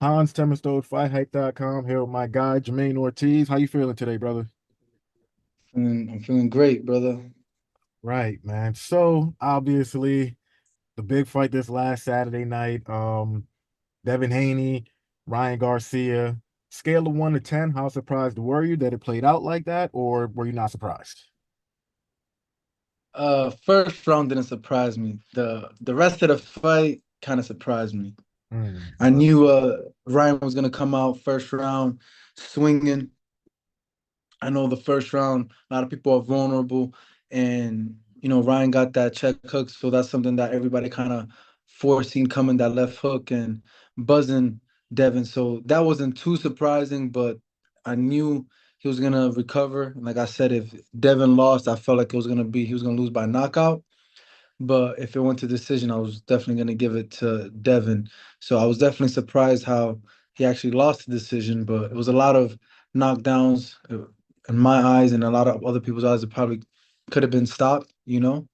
Hans Temmerstode, FightHype.com, here with my guy, Jamaine Ortiz. How you feeling today, brother? I'm feeling great, brother. Right, man. So, obviously, the big fight this last Saturday night, Devin Haney, Ryan Garcia. Scale of 1 to 10, how surprised were you that it played out like that, or were you not surprised? First round didn't surprise me. The rest of the fight kind of surprised me. Hmm. I knew Ryan was gonna come out first round swinging. I know the first round, a lot of people are vulnerable, and Ryan got that check hook, so that's something that everybody kind of foreseen coming, that left hook and buzzing Devin. So that wasn't too surprising, but I knew he was gonna recover. And like I said, if Devin lost, I felt like he was gonna lose by knockout. But if it went to decision, I was definitely gonna give it to Devin. So I was definitely surprised how he actually lost the decision, but it was a lot of knockdowns in my eyes and a lot of other people's eyes. It probably could have been stopped. I know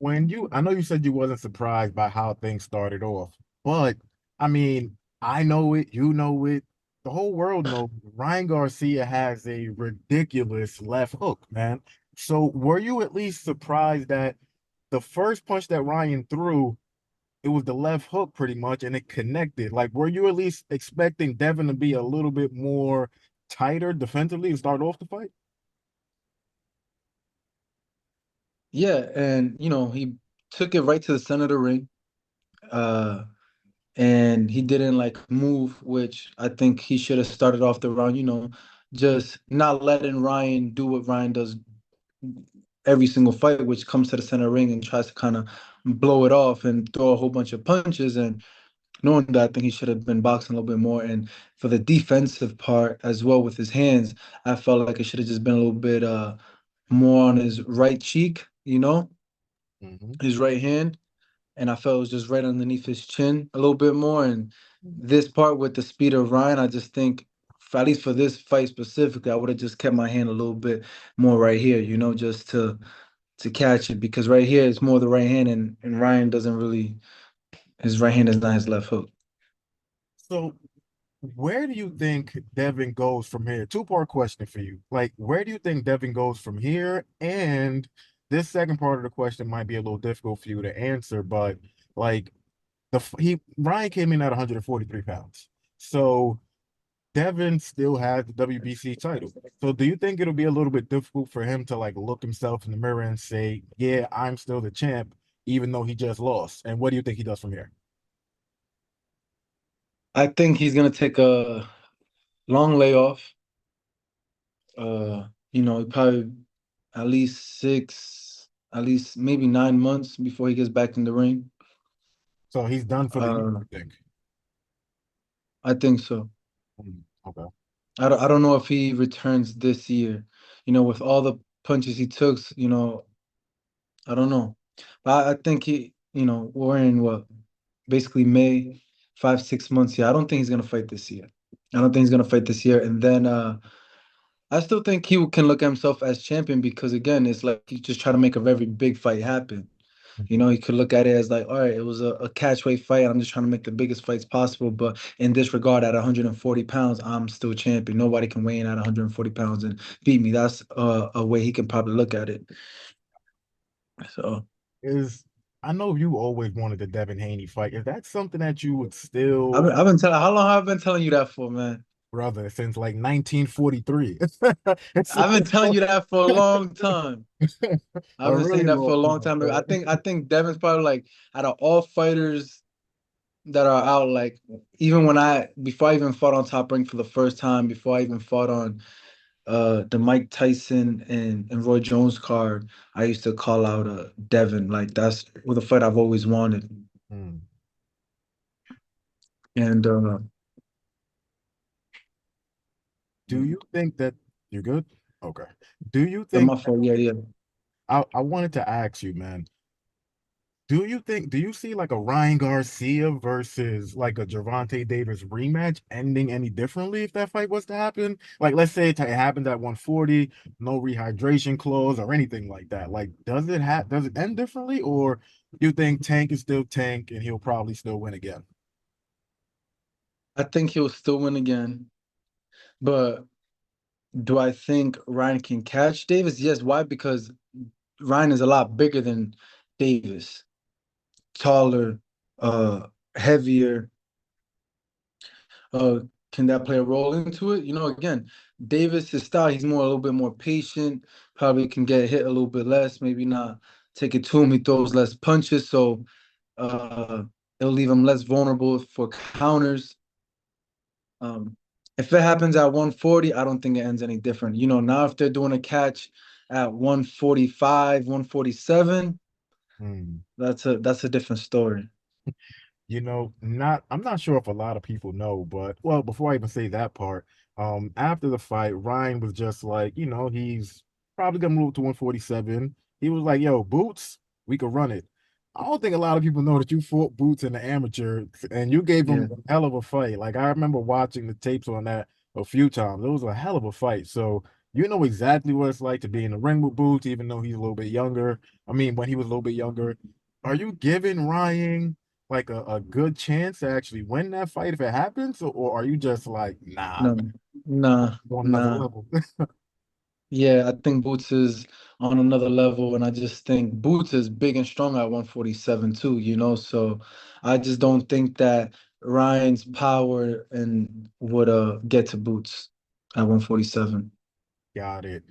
you said you wasn't surprised by how things started off, but I mean, I know it, you know it, the whole world knows Ryan Garcia has a ridiculous left hook, man. So were you at least surprised that the first punch that Ryan threw, it was the left hook pretty much, and it connected? Like, were you at least expecting Devin to be a little bit more tighter defensively to start off the fight? Yeah, and he took it right to the center of the ring. Uh and he didn't like move, which I think he should have started off the round, just not letting Ryan do what Ryan does every single fight, which comes to the center ring and tries to kind of blow it off and throw a whole bunch of punches. And knowing that, I think he should have been boxing a little bit more. And for the defensive part as well with his hands, I felt like it should have just been a little bit more on his right cheek, Hmm. his right hand. And I felt it was just right underneath his chin a little bit more. And this part with the speed of Ryan, I just think, at least for this fight specifically, I would have just kept my hand a little bit more right here, just to catch it, because right here it's more the right hand, and Ryan doesn't really, his right hand is not his left hook. So where do you think Devin goes from here? Two-part question for you. Like, where do you think Devin goes from here? And this second part of the question might be a little difficult for you to answer, but like he Ryan came in at 143 pounds. So Devin still has the WBC title. So do you think it'll be a little bit difficult for him to like look himself in the mirror and say, yeah, I'm still the champ, even though he just lost? And what do you think he does from here? I think he's gonna take a long layoff. Probably at least at least maybe 9 months before he gets back in the ring. So he's done for the year, Uh, I think. I think so. Okay. I don't know if he returns this year. With all the punches he took, I don't know. But I think we're in what, basically May, 5, 6 months. Yeah, I don't think he's gonna fight this year. I don't think he's gonna fight this year. And then I still think he can look at himself as champion, because again, it's like he's just trying to make a very big fight happen. He could look at it as like, all right, it was a catch weight fight. I'm just trying to make the biggest fights possible. But in this regard, at 140 pounds, I'm still champion. Nobody can weigh in at 140 pounds and beat me. That's a way he can probably look at it. So Is I know you always wanted the Devin Haney fight. Is that something that you would still, I've been telling, how long have I been telling you that for, man? brother, since like 1943? It's I've been telling you that for a long time. I've a been saying really that for a long long time, time. I man. think I think Devin's probably like, out of all fighters that are out, like, even when before I even fought on Top Rank for the first time, before I even fought on the Mike Tyson and Roy Jones card, I used to call out Devin. Like, that's the fight I've always wanted. Hmm. And Do you think that you're good? Okay. Do you the think my fault, yeah, yeah. I wanted to ask you, man, do you see like a Ryan Garcia versus like a Gervonta Davis rematch ending any differently if that fight was to happen? Like, let's say it happened at 140, no rehydration clause or anything like that. Like, does it end differently, or you think Tank is still Tank and he'll probably still win again? I think he'll still win again. But do I think Ryan can catch Davis? Yes. Why? Because Ryan is a lot bigger than Davis, taller, uh, heavier. Uh, can that play a role into it? Again, Davis's style, he's more a little bit more patient, probably can get hit a little bit less, maybe not take it to him. He throws less punches, so uh it'll leave him less vulnerable for counters. Um, if it happens at 140, I don't think it ends any different. Now if they're doing a catch at 145, 147, Hmm. that's a different story. Not I'm not sure if a lot of people know, but well, before I even say that part, after the fight, Ryan was just like, he's probably gonna move to 147. He was like, yo, Boots, we could run it. I don't think a lot of people know that you fought Boots in the amateur and you gave Yeah. him a hell of a fight. Like I remember watching the tapes on that a few times. It was a hell of a fight. So you know exactly what it's like to be in the ring with Boots, even though he's a little bit younger. I mean, when he was a little bit younger. Are you giving Ryan like a good chance to actually win that fight if it happens, or are you just like, nah, No, man, nah, on another nah. level? Yeah, I think Boots is on another level, and I just think Boots is big and strong at 147 too, so I just don't think that Ryan's power and would get to Boots at 147. Got it.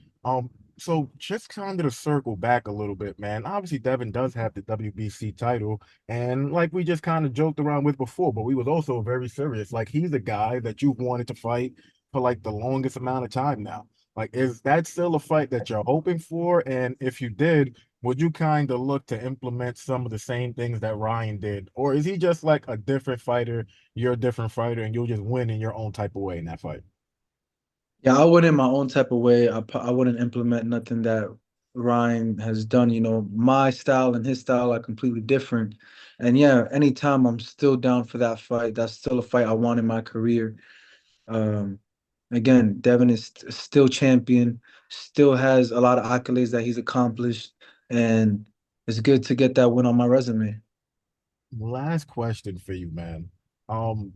So just kind of to circle back a little bit, man. Obviously, Devin does have the WBC title, and like we just kind of joked around with before, but we was also very serious. Like he's a guy that you've wanted to fight for like the longest amount of time now. Like, is that still a fight that you're hoping for? And if you did, would you kind of look to implement some of the same things that Ryan did, or is he just like a different fighter? You're a different fighter, and you'll just win in your own type of way in that fight? Yeah, I would in my own type of way. I wouldn't implement nothing that Ryan has done. My style and his style are completely different. And yeah, anytime I'm still down for that fight, that's still a fight I want in my career. Um, Again, Devin is still champion, still has a lot of accolades that he's accomplished, and it's good to get that win on my resume. Last question for you, man. Um,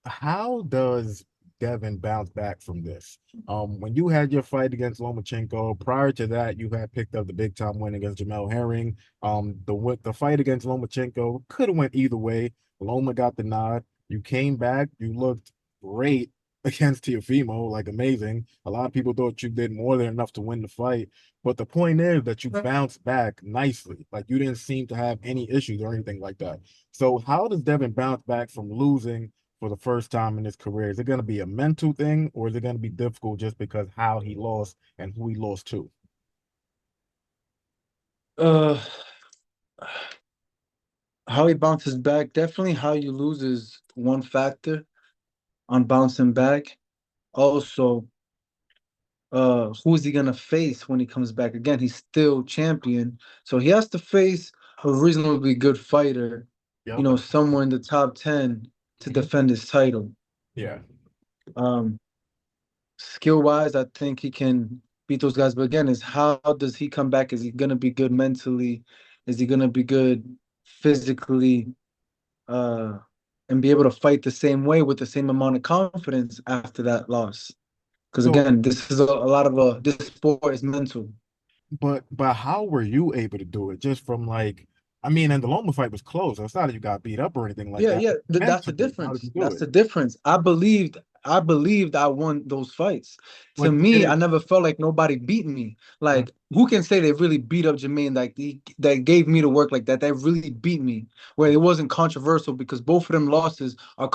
how does Devin bounce back from this? When you had your fight against Lomachenko, prior to that, you had picked up the big time win against Jamel Herring. The fight against Lomachenko could have went either way. Loma got the nod. You came back. You looked great against Teofimo, like amazing. A lot of people thought you did more than enough to win the fight. But the point is that you bounced back nicely. Like you didn't seem to have any issues or anything like that. So how does Devin bounce back from losing for the first time in his career? Is it going to be a mental thing, or is it going to be difficult just because how he lost and who he lost to? Uh, how he bounces back, definitely how you lose is one factor on bouncing back. Also, who's he gonna face when he comes back again? He's still champion, so he has to face a reasonably good fighter, Yep. somewhere in the top 10 to Mhm. defend his title. Yeah. Um, Skill wise, I think he can beat those guys. But again, is how does he come back? Is he gonna be good mentally? Is he gonna be good physically? Uh, and be able to fight the same way with the same amount of confidence after that loss? Because So, again, this is a lot of this sport is mental. but how were you able to do it? Just from like, I mean, and the Loma fight was close. So it's not that you got beat up or anything like Yeah, that. yeah, that's the Mentally, how did you difference. do That's it? the difference. I believed I won those fights. To But you me, I didn't. never felt like nobody beat me. Mm, Like, who can say they really beat up Jamaine? Like, that gave me the work like that. That really beat me. Where it wasn't controversial because both of them losses are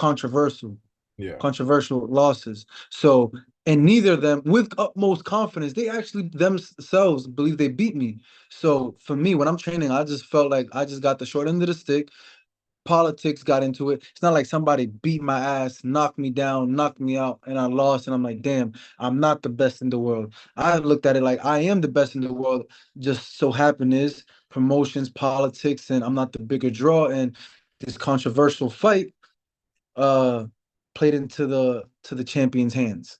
yeah, controversial losses. So, and neither of them, with utmost confidence, they actually themselves believe they beat me. So for me, when I'm training, I just felt like I just got the short end of the stick. Politics got into it. It's not like somebody beat my ass, knocked me down, knocked me out, and I lost. And I'm like, damn, I'm not the best in the world. I looked at it like I am the best in the world. Just so happen is promotions, politics, and I'm not the bigger draw. And this controversial fight uh played into the champion's hands.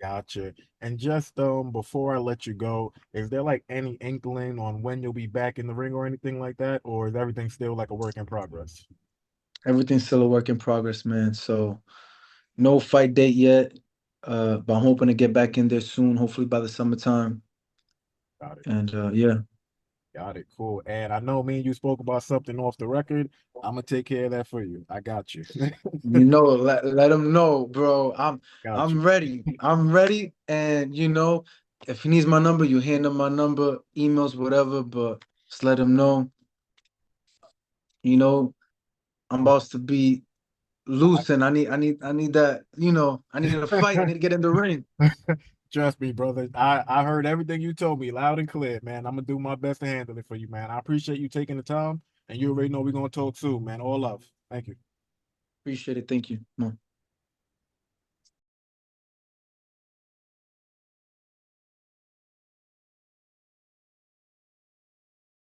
gotcha. And just before I let you go, is there like any inkling on when you'll be back in the ring or anything like that, or is everything still like a work in progress? Everything's still a work in progress, man. So No fight date yet, but I'm hoping to get back in there soon, hopefully by the summertime. Got it. And yeah, Got it. Cool. And I know me and you spoke about something off the record. I'm gonna take care of that for you. I got you. let him know, bro. Got you. I'm ready. I'm ready. And if he needs my number, you hand him my number, emails, whatever. But just let him know. You know, I'm about to be loose, and I need that. I need a fight. I need to get in the ring. Trust me, brother. I heard everything you told me loud and clear, man. I'm gonna do my best to handle it for you, man. I appreciate you taking the time, and you already know we're gonna talk soon, man. All love. Thank you. Appreciate it. Thank you.